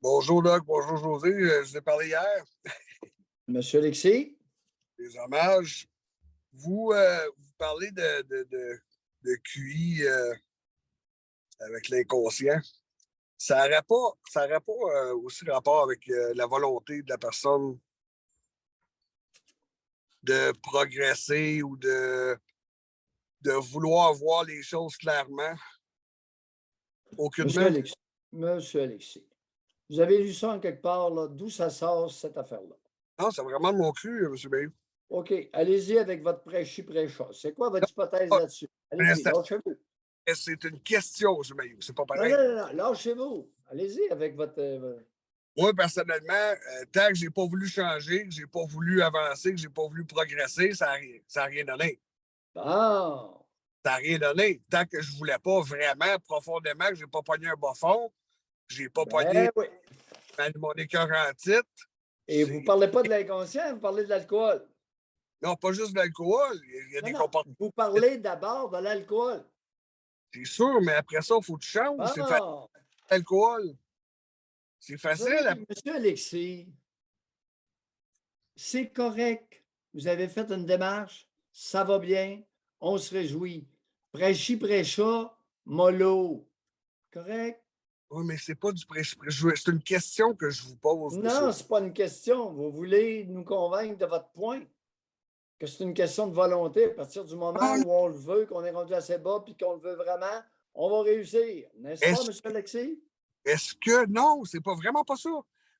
Bonjour Doc, bonjour José. Je vous ai parlé hier Monsieur Alexis? des hommages. Vous parlez de QI avec l'inconscient. Ça n'aurait pas aussi rapport avec la volonté de la personne de progresser ou de vouloir voir les choses clairement. Monsieur Aucunement. Alexis, Monsieur Alexis, vous avez lu ça en quelque part, là, d'où ça sort cette affaire-là? Non, c'est vraiment de mon cru, M. Bayou. OK, allez-y avec votre prêchi-prêcha. C'est quoi votre hypothèse Ah, là-dessus? Allez-y, lâchez-vous. c'est une question, M. Bayou. C'est pas Non, pareil. non, non, non, lâchez-vous. Allez-y avec votre. Moi, personnellement, tant que j'ai pas voulu changer, que j'ai pas voulu avancer, que j'ai pas voulu progresser, ça a rien donné. Ah, Ça n'a rien donné. Tant que je voulais pas vraiment, profondément, que j'ai pas pogné un bas fond, j'ai pas pogné ben oui. mon écœur en titre. Et vous ne parlez pas de l'inconscient, vous parlez de l'alcool. Non, pas juste de l'alcool. Il y a Non, des non, comportements. vous parlez d'abord de l'alcool. C'est sûr, mais après ça, il faut que tu changes. C'est facile, Ah, l'alcool. C'est vous savez, facile. Monsieur Alexis, c'est correct. Vous avez fait une démarche, ça va bien, on se réjouit. Prêchi, prêcha, mollo. Correct? Oui, mais c'est pas du c'est une question que je vous pose, monsieur. Non, ce n'est pas une question. Vous voulez nous convaincre de votre point, que c'est une question de volonté. À partir du moment Non, non. où on le veut, qu'on est rendu assez bas puis qu'on le veut vraiment, on va réussir. N'est-ce pas, Est-ce M. Alexis? est-ce que non, c'est pas vraiment pas ça.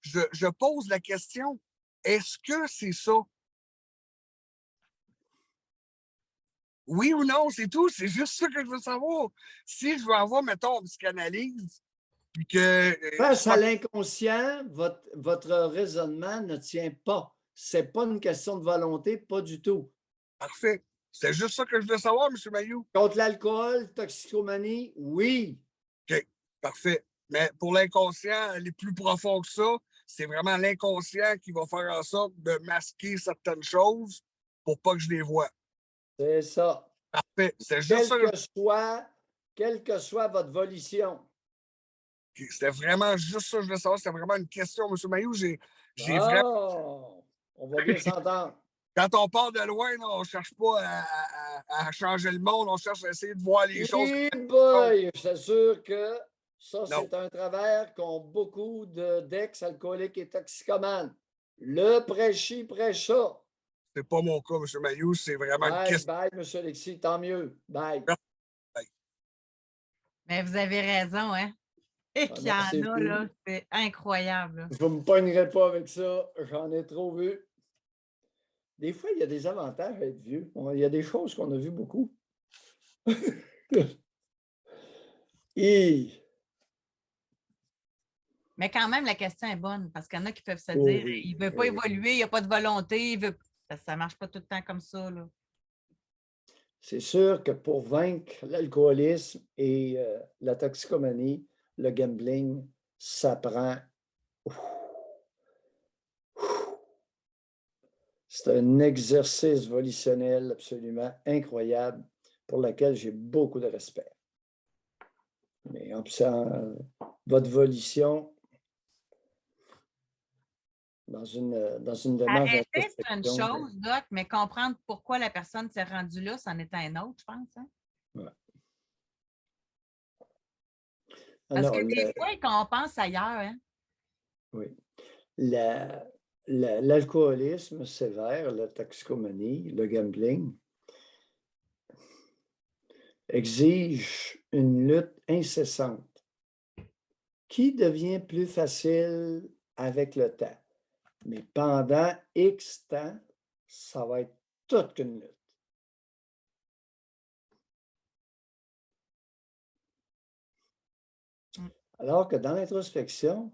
Je pose la question. Est-ce que c'est ça? Oui ou non, c'est tout. C'est juste ça que je veux savoir. Si je veux avoir, mettons, une psychanalyse, puis que Face à l'inconscient, votre raisonnement ne tient pas. Ce n'est pas une question de volonté, pas du tout. parfait. C'est juste ça que je veux savoir, M. Mayou. Contre l'alcool, toxicomanie, oui. OK, parfait. Mais pour l'inconscient, elle est plus profond que ça. C'est vraiment l'inconscient qui va faire en sorte de masquer certaines choses pour pas que je les vois. C'est ça. Parfait. C'est juste Quelle ça. que soit, quelle que soit votre volition. C'était vraiment juste ça que je voulais savoir. C'était vraiment une question, M. Mayou. J'ai vraiment. Ah, on va bien s'entendre. Quand on part de loin, là, on ne cherche pas à changer le monde, on cherche à essayer de voir les choses. Et boy, je t'assure que ça, Non, c'est un travers qu'ont beaucoup d'ex-alcooliques et toxicomanes. Le prêchi, prêcha. c'est pas mon cas, M. Mayou. C'est vraiment une Bye, question. bye, M. Alexis, tant mieux. Bye. Mais vous avez raison, hein? Et qu'il y en merci. a, là, c'est incroyable. Là. Je ne me pognerai pas avec ça. J'en ai trop vu. Des fois, il y a des avantages à être vieux. Il y a des choses qu'on a vues beaucoup. Et... Mais quand même, la question est bonne parce qu'il y en a qui peuvent se Oh dire oui, il ne veut pas évoluer, il n'a pas de volonté, il veut... ça ne marche pas tout le temps comme ça. Là. C'est sûr que pour vaincre l'alcoolisme et la toxicomanie, le gambling, ça prend. C'est un exercice volitionnel absolument incroyable pour lequel j'ai beaucoup de respect. Mais en plus, votre volition, dans une démarche Arrêter, c'est une d'introspection. chose, Doc, mais comprendre pourquoi la personne s'est rendue là, c'en est un autre, je pense. Hein? Ouais. Parce que des fois, qu'on pense ailleurs. Hein? Oui. L'alcoolisme sévère, la toxicomanie, le gambling exige une lutte incessante qui devient plus facile avec le temps. Mais pendant X temps, ça va être toute qu'une lutte. Alors que dans l'introspection,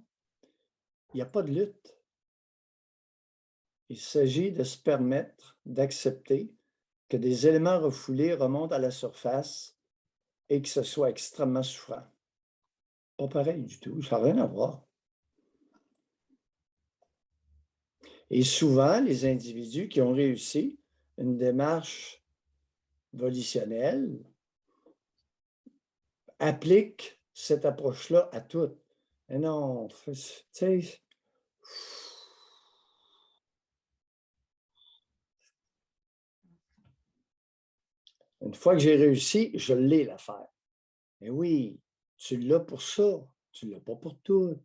il n'y a pas de lutte. Il s'agit de se permettre d'accepter que des éléments refoulés remontent à la surface et que ce soit extrêmement souffrant. Pas pareil du tout, ça n'a rien à voir. Et souvent, les individus qui ont réussi une démarche volitionnelle appliquent cette approche-là à toutes. Mais non, tu sais, une fois que j'ai réussi, je l'ai l'affaire. Mais oui, tu l'as pour ça, tu ne l'as pas pour tout.